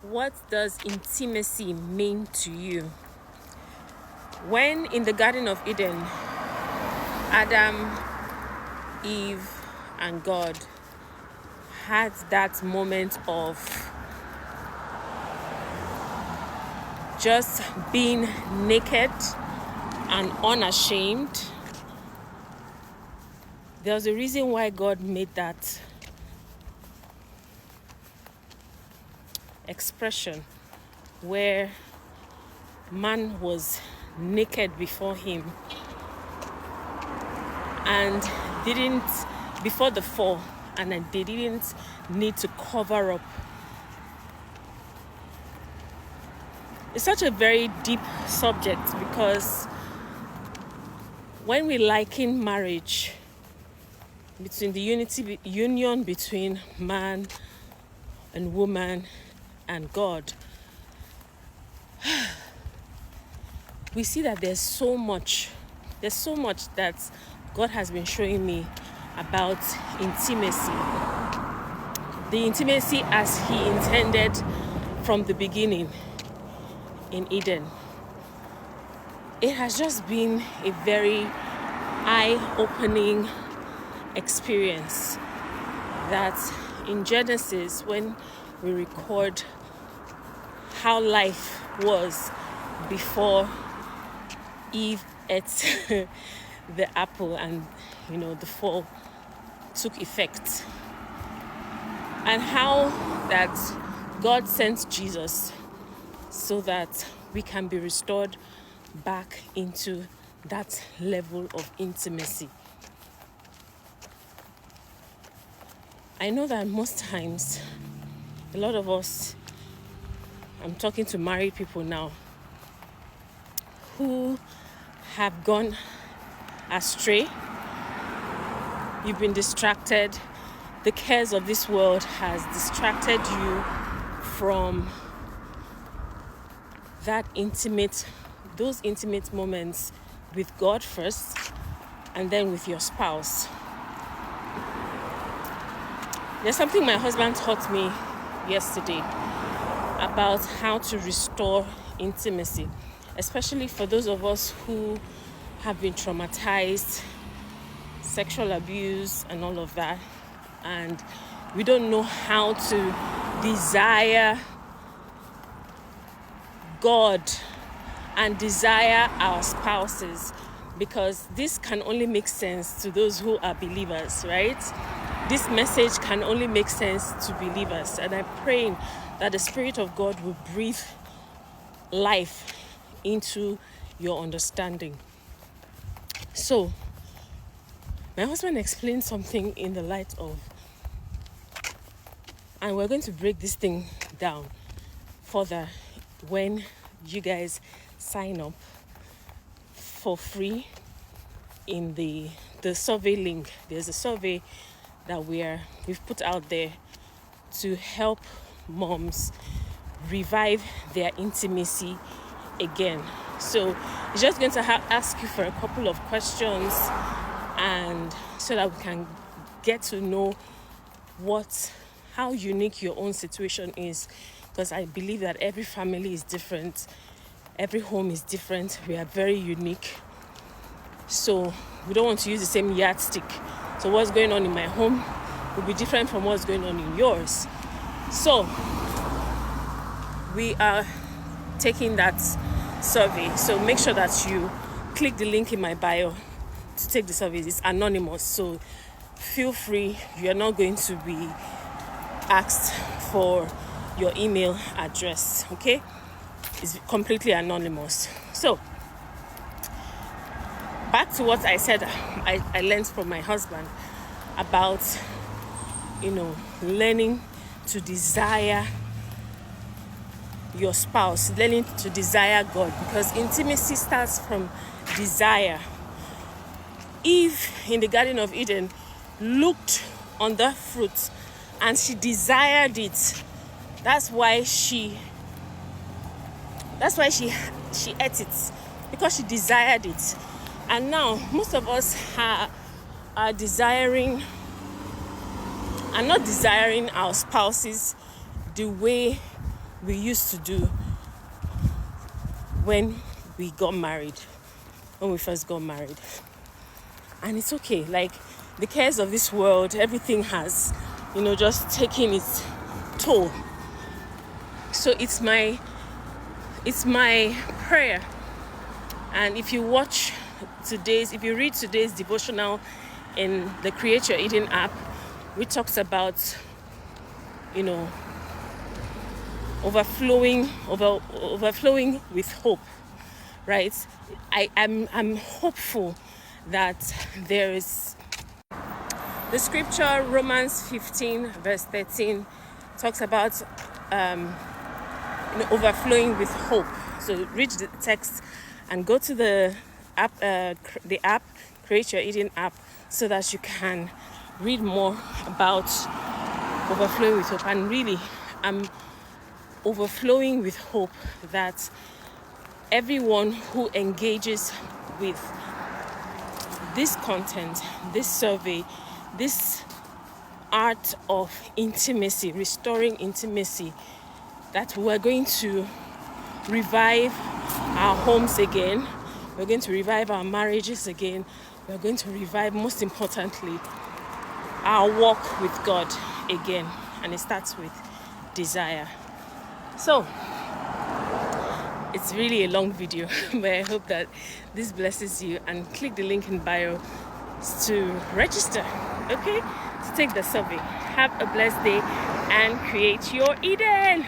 What does intimacy mean to you? When in the Garden of Eden, Adam, Eve, and God had that moment of just being naked and unashamed, there was a reason why God made that expression where man was naked before him and didn't, before the fall, and they didn't need to cover up. It's such a very deep subject because when we liken marriage between the union between man and woman and God, we see that there's so much that God has been showing me about intimacy. The intimacy as He intended from the beginning in Eden. It has just been a very eye-opening experience that in Genesis, when we record how life was before Eve ate the apple and the fall took effect, and how that God sent Jesus so that we can be restored back into that level of intimacy. I know that most times, a lot of us, I'm talking to married people now, who have gone astray. You've been distracted. The cares of this world has distracted you from those intimate moments with God first, and then with your spouse. There's something my husband taught me yesterday about how to restore intimacy, especially for those of us who have been traumatized, sexual abuse and all of that, and we don't know how to desire God and desire our spouses, because this can only make sense to those who are believers, right? This message can only make sense to believers, and I'm praying that the Spirit of God will breathe life into your understanding. So, my husband explained something in the light of, and we're going to break this thing down further when you guys sign up for free in the survey link. There's a survey that we've put out there to help moms revive their intimacy again. So it's just going to ask you for a couple of questions, and so that we can get to know how unique your own situation is, because I believe that every family is different, every home is different, we are very unique. So we don't want to use the same yardstick. So what's going on in my home will be different from what's going on in yours. So we are taking that survey. So make sure that you click the link in my bio to take the survey. It's anonymous, so feel free. You're not going to be asked for your email address, okay? It's completely anonymous. So back to what I said I learned from my husband about learning to desire your spouse, learning to desire God, because intimacy starts from desire. Eve in the Garden of Eden looked on the fruit and she desired it. That's why she ate it, because she desired it. And now most of us are desiring and not desiring our spouses the way we used to do when we got married, when we first got married. And it's okay, like the cares of this world, everything has, just taken its toll. So it's my prayer. And if you read today's devotional in the Create Your Eden app, we talks about, overflowing with hope, right? I'm hopeful that there is the scripture. Romans 15 verse 13 talks about overflowing with hope. So read the text and go to the app, Create Your Eden app, so that you can read more about overflowing with hope. And really, I'm overflowing with hope that everyone who engages with this content, this survey, this art of intimacy, restoring intimacy, that we're going to revive our homes again, we're going to revive our marriages again, we're going to revive, most importantly, our walk with God again. And it starts with desire. So it's really a long video, but I hope that this blesses you. And click the link in bio to register, okay, to take the survey. Have a blessed day and create your Eden.